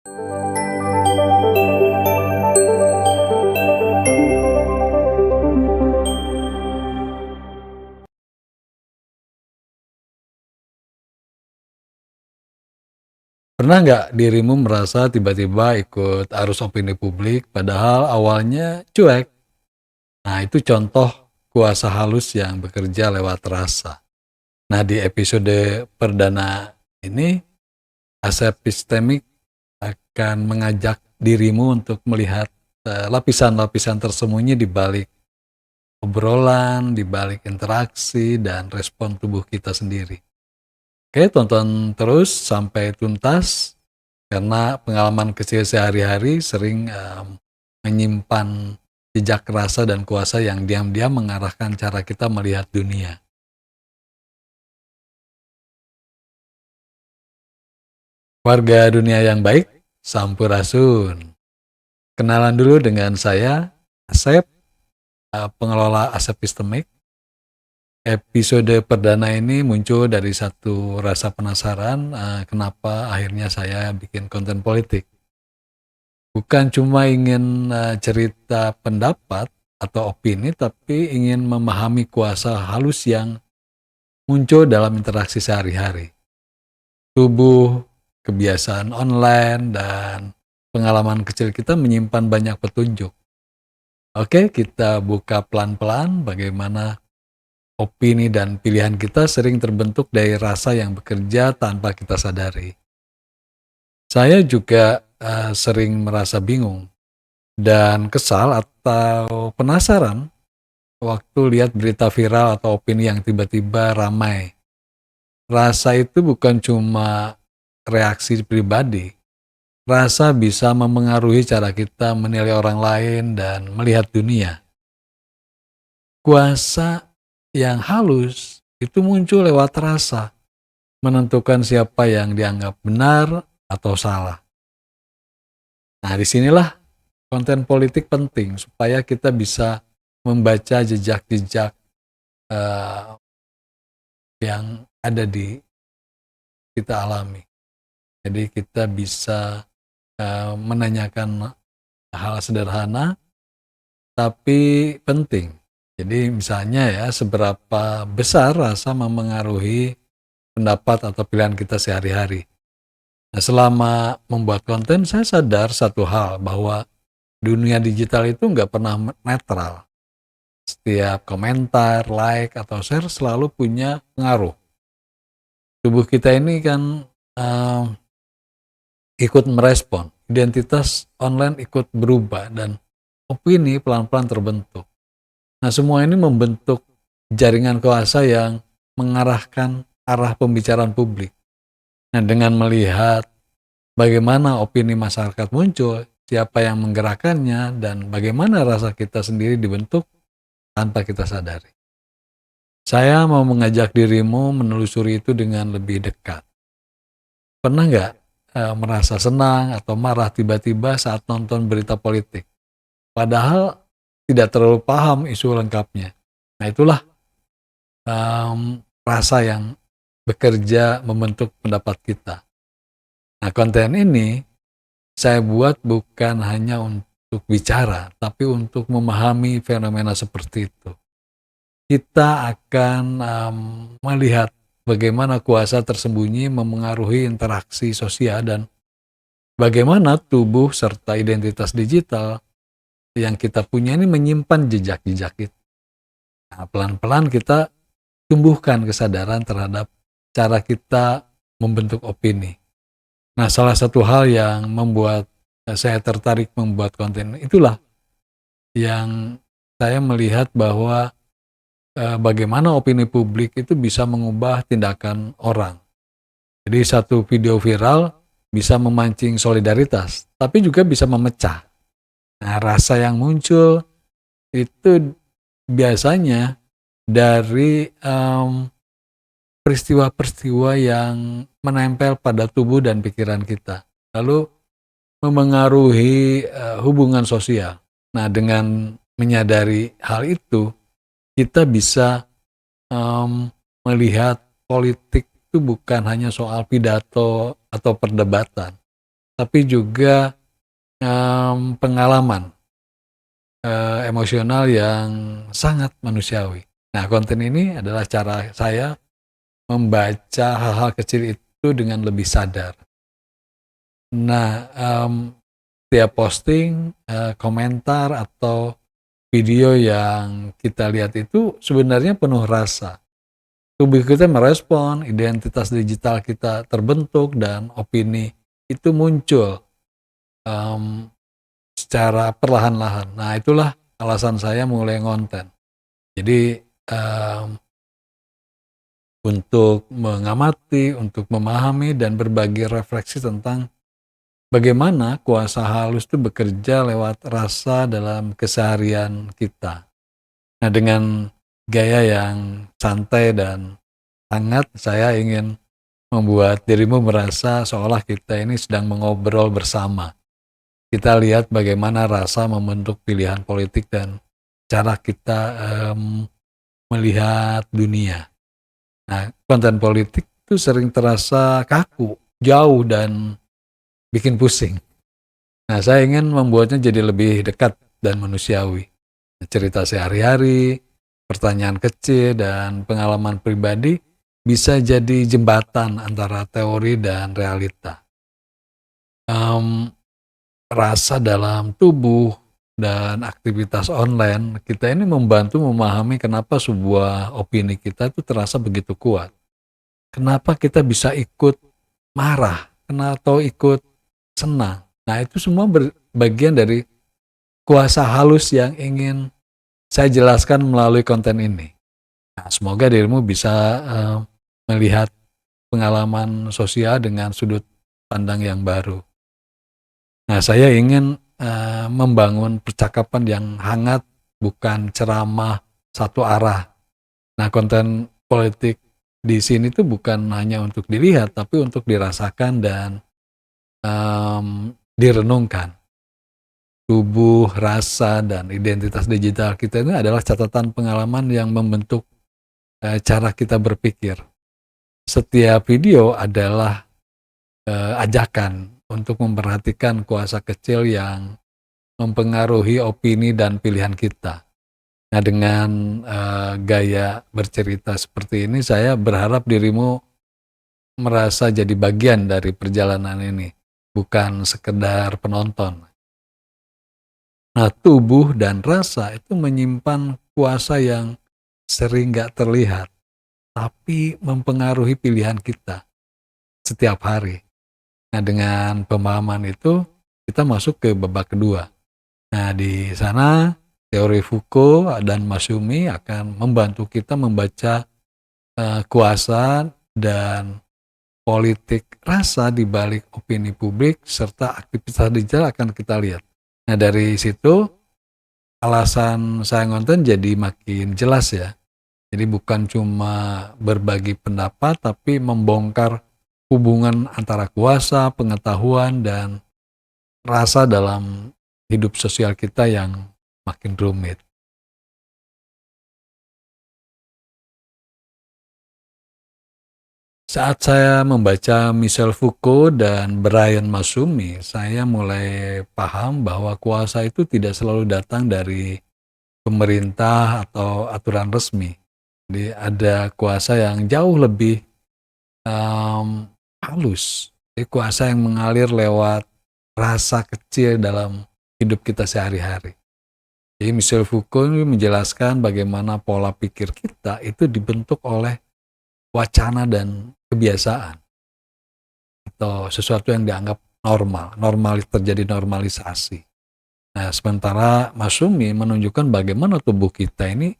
Pernah nggak dirimu merasa tiba-tiba ikut arus opini publik padahal awalnya cuek? Nah, itu contoh kuasa halus yang bekerja lewat rasa. Nah, di episode perdana ini, Asepistemik akan mengajak dirimu untuk melihat lapisan-lapisan tersembunyi di balik obrolan, di balik interaksi, dan respon tubuh kita sendiri. Oke, tonton terus sampai tuntas karena pengalaman kecil sehari-hari sering menyimpan jejak rasa dan kuasa yang diam-diam mengarahkan cara kita melihat dunia. Warga dunia yang baik, sampurasun. Kenalan dulu dengan saya, Asep, pengelola Asepistemik. Episode perdana ini muncul dari satu rasa penasaran, kenapa akhirnya saya bikin konten politik. Bukan cuma ingin cerita pendapat atau opini, tapi ingin memahami kuasa halus yang muncul dalam interaksi sehari-hari. Tubuh, kebiasaan online, dan pengalaman kecil kita menyimpan banyak petunjuk. Oke, kita buka pelan-pelan bagaimana opini dan pilihan kita sering terbentuk dari rasa yang bekerja tanpa kita sadari. Saya juga sering merasa bingung dan kesal atau penasaran waktu lihat berita viral atau opini yang tiba-tiba ramai. Rasa itu bukan cuma reaksi pribadi. Rasa bisa memengaruhi cara kita menilai orang lain dan melihat dunia. Kuasa yang halus itu muncul lewat rasa, menentukan siapa yang dianggap benar atau salah. Nah, disinilah konten politik penting supaya kita bisa membaca jejak-jejak eh, yang ada di kita alami. Jadi kita bisa menanyakan hal sederhana tapi penting. Jadi misalnya ya, seberapa besar rasa memengaruhi pendapat atau pilihan kita sehari-hari. Nah, selama membuat konten saya sadar satu hal, bahwa dunia digital itu nggak pernah netral. Setiap komentar, like, atau share selalu punya pengaruh. Tubuh kita ini kan eh, ikut merespon, identitas online ikut berubah, dan opini pelan-pelan terbentuk. Nah, semua ini membentuk jaringan kuasa yang mengarahkan arah pembicaraan publik. Nah, dengan melihat bagaimana opini masyarakat muncul, siapa yang menggerakkannya, dan bagaimana rasa kita sendiri dibentuk tanpa kita sadari. Saya mau mengajak dirimu menelusuri itu dengan lebih dekat. Pernah nggak merasa senang atau marah tiba-tiba saat nonton berita politik? Padahal tidak terlalu paham isu lengkapnya. Nah, itulah rasa yang bekerja membentuk pendapat kita. Nah, konten ini saya buat bukan hanya untuk bicara, tapi untuk memahami fenomena seperti itu. Kita akan melihat bagaimana kuasa tersembunyi memengaruhi interaksi sosial dan bagaimana tubuh serta identitas digital yang kita punya ini menyimpan jejak-jejak itu. Nah, pelan-pelan kita tumbuhkan kesadaran terhadap cara kita membentuk opini. Nah, salah satu hal yang membuat saya tertarik membuat konten itulah yang saya melihat bahwa bagaimana opini publik itu bisa mengubah tindakan orang. Jadi satu video viral bisa memancing solidaritas, tapi juga bisa memecah. Nah, rasa yang muncul itu biasanya dari peristiwa-peristiwa yang menempel pada tubuh dan pikiran kita, lalu memengaruhi hubungan sosial. Nah, dengan menyadari hal itu, kita bisa melihat politik itu bukan hanya soal pidato atau perdebatan, tapi juga pengalaman emosional yang sangat manusiawi. Nah, konten ini adalah cara saya membaca hal-hal kecil itu dengan lebih sadar. Nah, tiap posting, komentar atau video yang kita lihat itu sebenarnya penuh rasa. Tubuh kita merespon, identitas digital kita terbentuk, dan opini itu muncul secara perlahan-lahan. Nah, itulah alasan saya mulai ngonten. Jadi, untuk mengamati, untuk memahami, dan berbagi refleksi tentang bagaimana kuasa halus itu bekerja lewat rasa dalam keseharian kita. Nah, dengan gaya yang santai dan hangat, saya ingin membuat dirimu merasa seolah kita ini sedang mengobrol bersama. Kita lihat bagaimana rasa membentuk pilihan politik dan cara kita melihat dunia. Nah, konten politik itu sering terasa kaku, jauh, dan bikin pusing. Nah, saya ingin membuatnya jadi lebih dekat dan manusiawi. Cerita sehari-hari, pertanyaan kecil, dan pengalaman pribadi bisa jadi jembatan antara teori dan realita. Rasa dalam tubuh dan aktivitas online kita ini membantu memahami kenapa sebuah opini kita itu terasa begitu kuat. Kenapa kita bisa ikut marah, atau ikut senang. Nah, itu semua bagian dari kuasa halus yang ingin saya jelaskan melalui konten ini. Nah, semoga dirimu bisa melihat pengalaman sosial dengan sudut pandang yang baru. Nah, saya ingin membangun percakapan yang hangat, bukan ceramah satu arah. Nah, konten politik di sini tuh bukan hanya untuk dilihat, tapi untuk dirasakan dan direnungkan. Tubuh, rasa, dan identitas digital kita ini adalah catatan pengalaman yang membentuk cara kita berpikir. Setiap video adalah ajakan untuk memperhatikan kuasa kecil yang mempengaruhi opini dan pilihan kita. Nah, dengan gaya bercerita seperti ini, saya berharap dirimu merasa jadi bagian dari perjalanan ini, bukan sekedar penonton. Nah, tubuh dan rasa itu menyimpan kuasa yang sering gak terlihat, tapi mempengaruhi pilihan kita setiap hari. Nah, dengan pemahaman itu, kita masuk ke babak kedua. Nah, di sana teori Foucault dan Masyumi akan membantu kita membaca kuasa dan politik rasa di balik opini publik serta aktivitas digital akan kita lihat. Nah, dari situ alasan saya ngonten jadi makin jelas ya. Jadi bukan cuma berbagi pendapat, tapi membongkar hubungan antara kuasa, pengetahuan, dan rasa dalam hidup sosial kita yang makin rumit. Saat saya membaca Michel Foucault dan Brian Massumi, saya mulai paham bahwa kuasa itu tidak selalu datang dari pemerintah atau aturan resmi. Jadi ada kuasa yang jauh lebih halus. Jadi kuasa yang mengalir lewat rasa kecil dalam hidup kita sehari-hari. Jadi Michel Foucault menjelaskan bagaimana pola pikir kita itu dibentuk oleh wacana dan kebiasaan atau sesuatu yang dianggap normal terjadi normalisasi. Nah, sementara Massumi menunjukkan bagaimana tubuh kita ini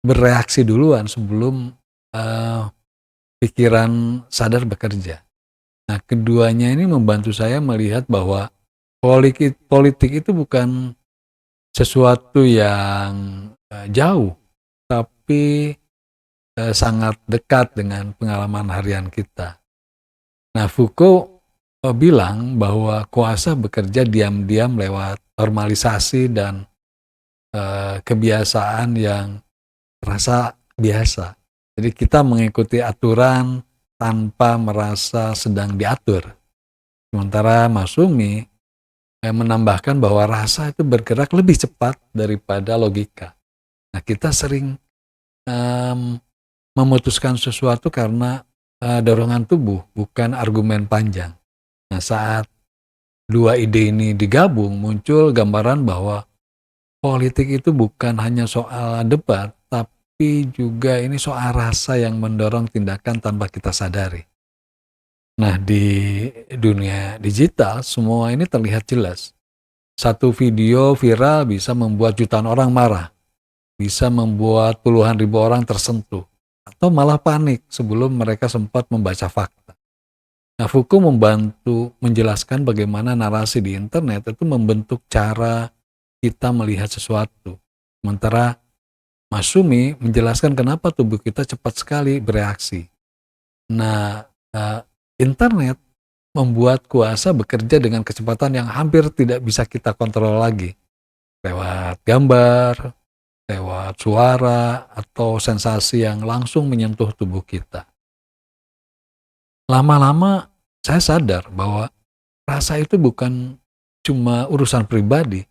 bereaksi duluan sebelum pikiran sadar bekerja. Nah, keduanya ini membantu saya melihat bahwa politik itu bukan sesuatu yang jauh, tapi sangat dekat dengan pengalaman harian kita. Nah, Foucault bilang bahwa kuasa bekerja diam-diam lewat normalisasi dan kebiasaan yang terasa biasa. Jadi kita mengikuti aturan tanpa merasa sedang diatur. Sementara Massumi menambahkan bahwa rasa itu bergerak lebih cepat daripada logika. Nah, kita sering em, memutuskan sesuatu karena dorongan tubuh, bukan argumen panjang. Nah, saat dua ide ini digabung, muncul gambaran bahwa politik itu bukan hanya soal debat, tapi juga ini soal rasa yang mendorong tindakan tanpa kita sadari. Nah, di dunia digital, semua ini terlihat jelas. Satu video viral bisa membuat jutaan orang marah, bisa membuat puluhan ribu orang tersentuh, atau malah panik sebelum mereka sempat membaca fakta. Nah, Foucault membantu menjelaskan bagaimana narasi di internet itu membentuk cara kita melihat sesuatu. Sementara Massumi menjelaskan kenapa tubuh kita cepat sekali bereaksi. Nah, internet membuat kuasa bekerja dengan kecepatan yang hampir tidak bisa kita kontrol lagi. Lewat gambar, lewat suara, atau sensasi yang langsung menyentuh tubuh kita. Lama-lama saya sadar bahwa rasa itu bukan cuma urusan pribadi,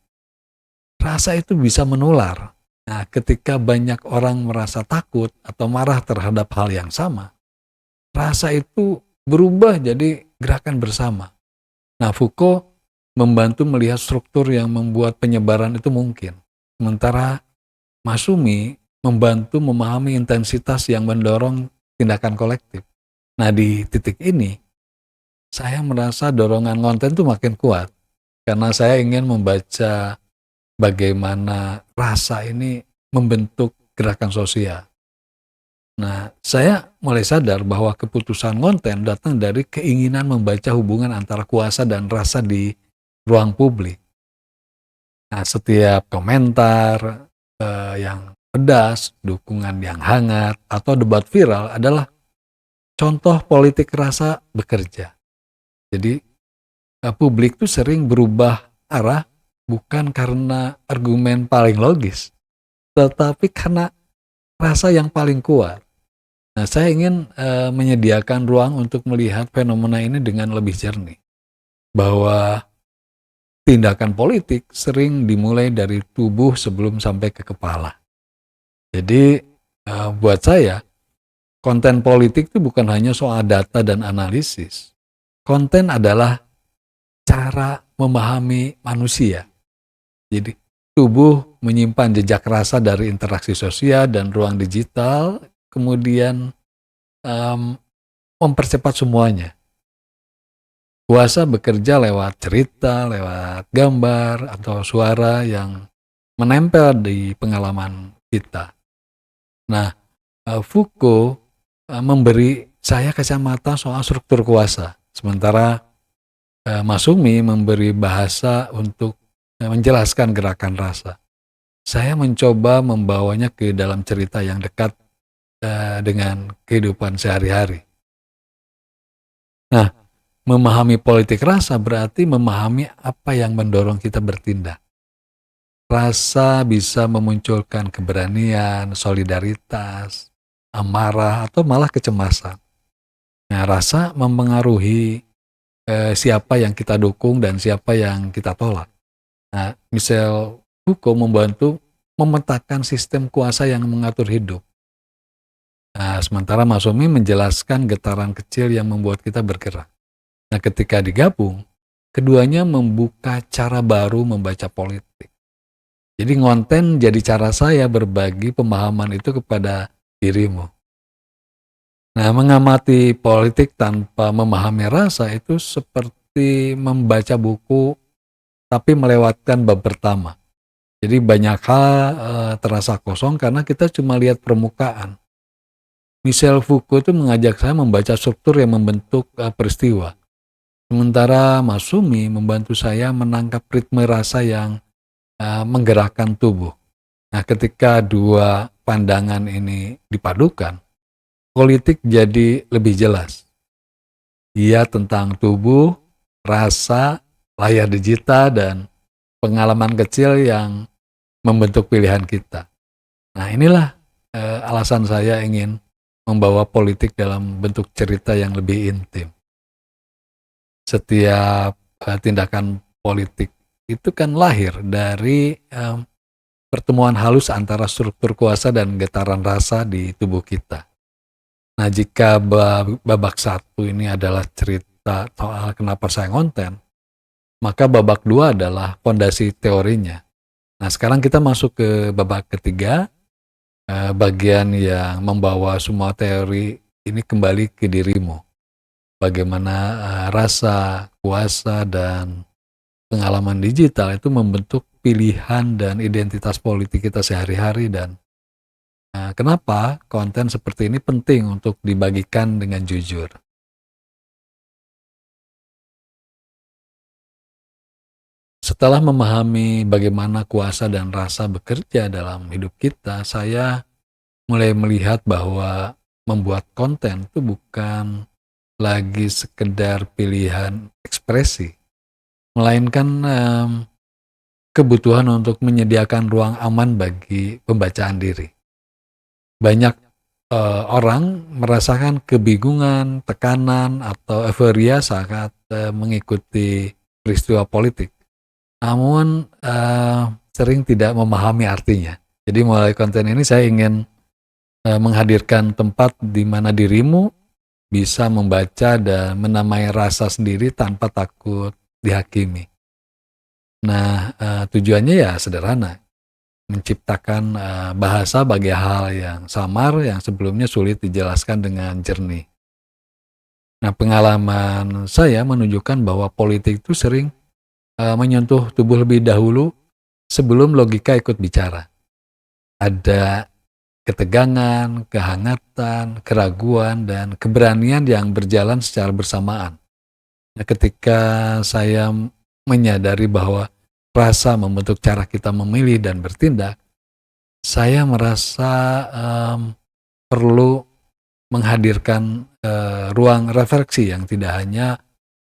rasa itu bisa menular. Nah, ketika banyak orang merasa takut atau marah terhadap hal yang sama, rasa itu berubah jadi gerakan bersama. Nah, Foucault membantu melihat struktur yang membuat penyebaran itu mungkin. Sementara Massumi membantu memahami intensitas yang mendorong tindakan kolektif. Nah, di titik ini, saya merasa dorongan konten itu makin kuat. Karena saya ingin membaca bagaimana rasa ini membentuk gerakan sosial. Nah, saya mulai sadar bahwa keputusan konten datang dari keinginan membaca hubungan antara kuasa dan rasa di ruang publik. Nah, setiap komentar yang pedas, dukungan yang hangat, atau debat viral adalah contoh politik rasa bekerja. Jadi, publik tuh sering berubah arah bukan karena argumen paling logis, tetapi karena rasa yang paling kuat. Nah, saya ingin menyediakan ruang untuk melihat fenomena ini dengan lebih jernih. Bahwa tindakan politik sering dimulai dari tubuh sebelum sampai ke kepala. Jadi, buat saya, konten politik itu bukan hanya soal data dan analisis. Konten adalah cara memahami manusia. Jadi, tubuh menyimpan jejak rasa dari interaksi sosial dan ruang digital, kemudian mempercepat semuanya. Kuasa bekerja lewat cerita, lewat gambar, atau suara yang menempel di pengalaman kita. Nah, Foucault memberi saya kacamata soal struktur kuasa, sementara Massumi memberi bahasa untuk menjelaskan gerakan rasa. Saya mencoba membawanya ke dalam cerita yang dekat dengan kehidupan sehari-hari. Nah, memahami politik rasa berarti memahami apa yang mendorong kita bertindak. Rasa bisa memunculkan keberanian, solidaritas, amarah, atau malah kecemasan. Nah, rasa mempengaruhi siapa yang kita dukung dan siapa yang kita tolak. Nah, Michel Foucault membantu memetakan sistem kuasa yang mengatur hidup. Nah, sementara Massumi menjelaskan getaran kecil yang membuat kita bergerak. Nah, ketika digabung, keduanya membuka cara baru membaca politik. Jadi konten jadi cara saya berbagi pemahaman itu kepada dirimu. Nah, mengamati politik tanpa memahami rasa itu seperti membaca buku tapi melewatkan bab pertama. Jadi banyak hal terasa kosong karena kita cuma lihat permukaan. Michel Foucault itu mengajak saya membaca struktur yang membentuk peristiwa. Sementara Massumi membantu saya menangkap ritme rasa yang menggerakkan tubuh. Nah, ketika dua pandangan ini dipadukan, politik jadi lebih jelas. Ia tentang tubuh, rasa, layar digital, dan pengalaman kecil yang membentuk pilihan kita. Nah, inilah alasan saya ingin membawa politik dalam bentuk cerita yang lebih intim. Setiap tindakan politik itu kan lahir dari pertemuan halus antara struktur kuasa dan getaran rasa di tubuh kita. Nah, jika babak satu ini adalah cerita soal kenapa saya ngonten, maka babak dua adalah fondasi teorinya. Nah, sekarang kita masuk ke babak ketiga, bagian yang membawa semua teori ini kembali ke dirimu. Bagaimana rasa, kuasa, dan pengalaman digital itu membentuk pilihan dan identitas politik kita sehari-hari, dan kenapa konten seperti ini penting untuk dibagikan dengan jujur. Setelah memahami bagaimana kuasa dan rasa bekerja dalam hidup kita, saya mulai melihat bahwa membuat konten itu bukan lagi sekedar pilihan ekspresi, melainkan kebutuhan untuk menyediakan ruang aman bagi pembacaan diri. Banyak orang merasakan kebingungan, tekanan, atau euforia saat mengikuti peristiwa politik, namun sering tidak memahami artinya. Jadi melalui konten ini saya ingin menghadirkan tempat di mana dirimu bisa membaca dan menamai rasa sendiri tanpa takut dihakimi. Nah, tujuannya ya sederhana, menciptakan bahasa bagi hal yang samar yang sebelumnya sulit dijelaskan dengan jernih. Nah, pengalaman saya menunjukkan bahwa politik itu sering menyentuh tubuh lebih dahulu sebelum logika ikut bicara. Ada ketegangan, kehangatan, keraguan, dan keberanian yang berjalan secara bersamaan. Nah, ketika saya menyadari bahwa rasa membentuk cara kita memilih dan bertindak, saya merasa perlu menghadirkan ruang refleksi yang tidak hanya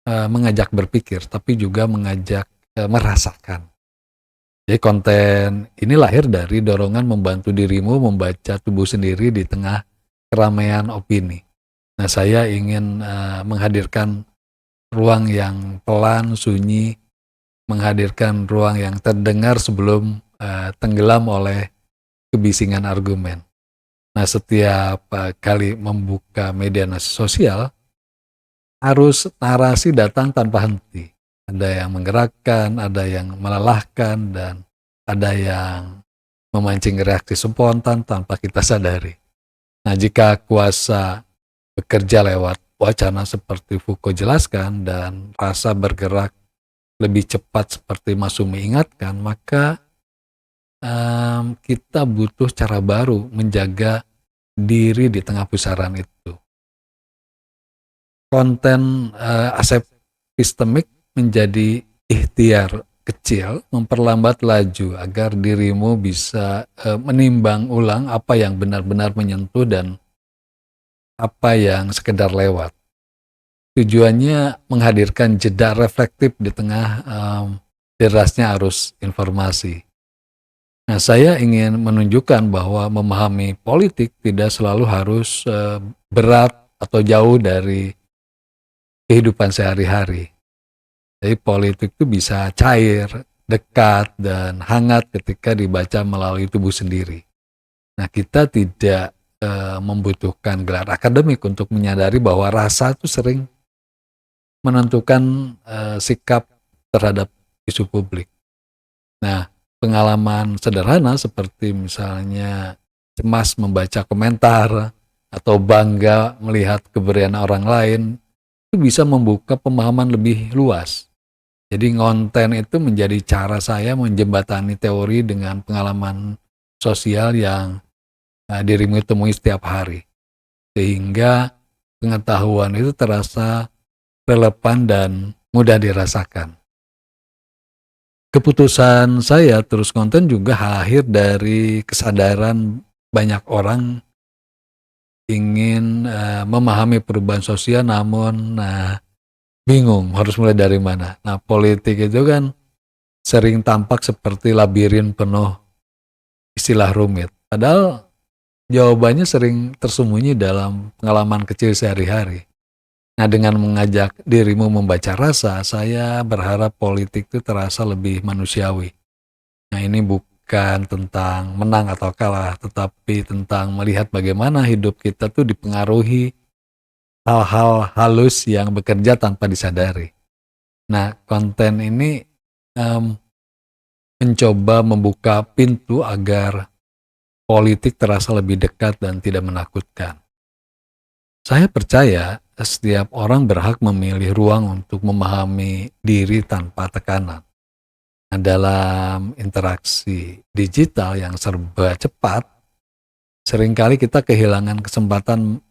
mengajak berpikir, tapi juga mengajak merasakan. Jadi konten ini lahir dari dorongan membantu dirimu membaca tubuh sendiri di tengah keramaian opini. Nah, saya ingin menghadirkan ruang yang pelan, sunyi, menghadirkan ruang yang terdengar sebelum tenggelam oleh kebisingan argumen. Nah, setiap kali membuka media sosial, arus narasi datang tanpa henti. Ada yang menggerakkan, ada yang melelahkan, dan ada yang memancing reaksi spontan tanpa kita sadari. Nah, jika kuasa bekerja lewat wacana seperti Foucault jelaskan dan rasa bergerak lebih cepat seperti Masumi ingatkan, maka kita butuh cara baru menjaga diri di tengah pusaran itu. Konten aseptistemik menjadi ikhtiar kecil memperlambat laju agar dirimu bisa menimbang ulang apa yang benar-benar menyentuh dan apa yang sekedar lewat. Tujuannya menghadirkan jeda reflektif di tengah derasnya arus informasi. Nah, saya ingin menunjukkan bahwa memahami politik tidak selalu harus berat atau jauh dari kehidupan sehari-hari. Jadi politik itu bisa cair, dekat, dan hangat ketika dibaca melalui tubuh sendiri. Nah, kita tidak membutuhkan gelar akademik untuk menyadari bahwa rasa itu sering menentukan sikap terhadap isu publik. Nah, pengalaman sederhana seperti misalnya cemas membaca komentar atau bangga melihat keberian orang lain itu bisa membuka pemahaman lebih luas. Jadi konten itu menjadi cara saya menjembatani teori dengan pengalaman sosial yang dirimu temui setiap hari. Sehingga pengetahuan itu terasa relevan dan mudah dirasakan. Keputusan saya terus konten juga lahir dari kesadaran banyak orang ingin memahami perubahan sosial, namun bingung harus mulai dari mana. Nah, politik itu kan sering tampak seperti labirin penuh istilah rumit. Padahal jawabannya sering tersembunyi dalam pengalaman kecil sehari-hari. Nah, dengan mengajak dirimu membaca rasa, saya berharap politik itu terasa lebih manusiawi. Nah, ini bukan tentang menang atau kalah, tetapi tentang melihat bagaimana hidup kita tuh dipengaruhi hal-hal halus yang bekerja tanpa disadari. Nah, konten ini em, mencoba membuka pintu agar politik terasa lebih dekat dan tidak menakutkan. Saya percaya setiap orang berhak memilih ruang untuk memahami diri tanpa tekanan. Nah, dalam interaksi digital yang serba cepat, seringkali kita kehilangan kesempatan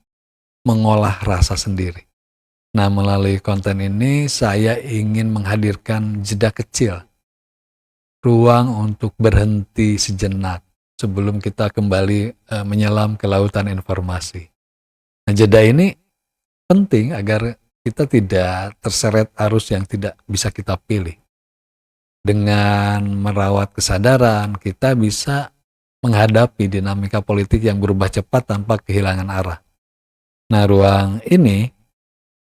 mengolah rasa sendiri. Nah, melalui konten ini saya ingin menghadirkan jeda kecil, ruang untuk berhenti sejenak sebelum kita kembali menyelam ke lautan informasi. Nah, jeda ini penting agar kita tidak terseret arus yang tidak bisa kita pilih. Dengan merawat kesadaran, kita bisa menghadapi dinamika politik yang berubah cepat tanpa kehilangan arah. Nah, ruang ini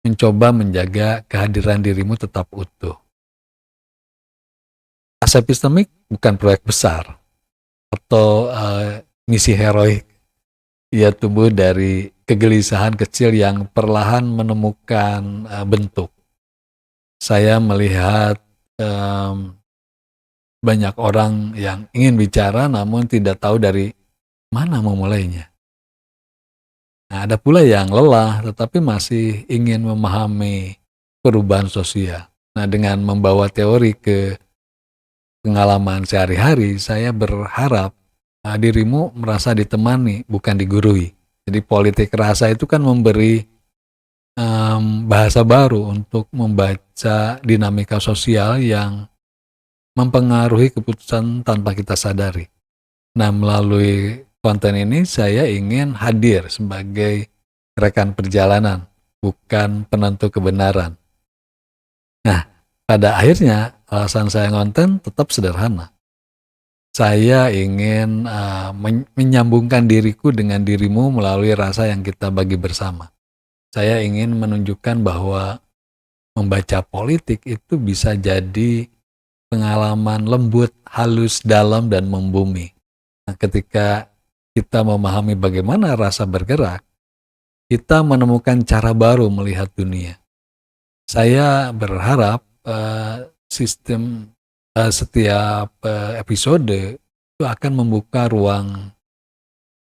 mencoba menjaga kehadiran dirimu tetap utuh. Asepistemik bukan proyek besar atau misi heroik. Ia tumbuh dari kegelisahan kecil yang perlahan menemukan bentuk. Saya melihat banyak orang yang ingin bicara namun tidak tahu dari mana memulainya. Nah, ada pula yang lelah tetapi masih ingin memahami perubahan sosial. Nah, dengan membawa teori ke pengalaman sehari-hari, saya berharap dirimu merasa ditemani, bukan digurui. Jadi politik rasa itu kan memberi bahasa baru untuk membaca dinamika sosial yang mempengaruhi keputusan tanpa kita sadari. Nah, melalui konten ini saya ingin hadir sebagai rekan perjalanan, bukan penentu kebenaran. Nah, pada akhirnya alasan saya ngonten tetap sederhana. Saya ingin menyambungkan diriku dengan dirimu melalui rasa yang kita bagi bersama. Saya ingin menunjukkan bahwa membaca politik itu bisa jadi pengalaman lembut, halus, dalam, dan membumi. Nah, ketika kita memahami bagaimana rasa bergerak, kita menemukan cara baru melihat dunia. Saya berharap sistem setiap episode itu akan membuka ruang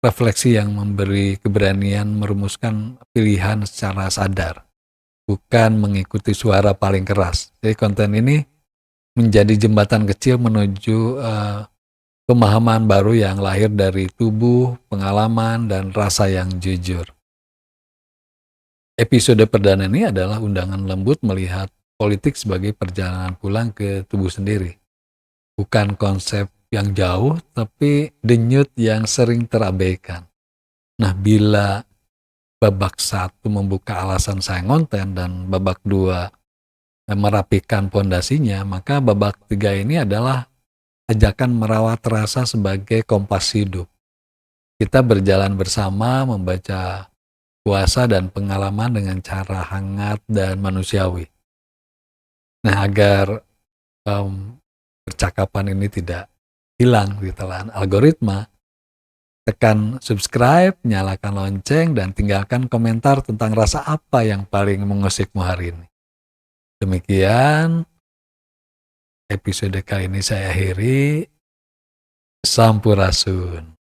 refleksi yang memberi keberanian merumuskan pilihan secara sadar, bukan mengikuti suara paling keras. Jadi konten ini menjadi jembatan kecil menuju pemahaman baru yang lahir dari tubuh, pengalaman, dan rasa yang jujur. Episode perdana ini adalah undangan lembut melihat politik sebagai perjalanan pulang ke tubuh sendiri. Bukan konsep yang jauh, tapi denyut yang sering terabaikan. Nah, bila babak 1 membuka alasan saya ngonten dan babak 2 merapikan pondasinya, maka babak 3 ini adalah ajakan merawat rasa sebagai kompas hidup. Kita berjalan bersama membaca kuasa dan pengalaman dengan cara hangat dan manusiawi. Nah, agar percakapan ini tidak hilang di telan algoritma, tekan subscribe, nyalakan lonceng, dan tinggalkan komentar tentang rasa apa yang paling mengusikmu hari ini. Demikian episode kali ini saya akhiri. Sampurasun.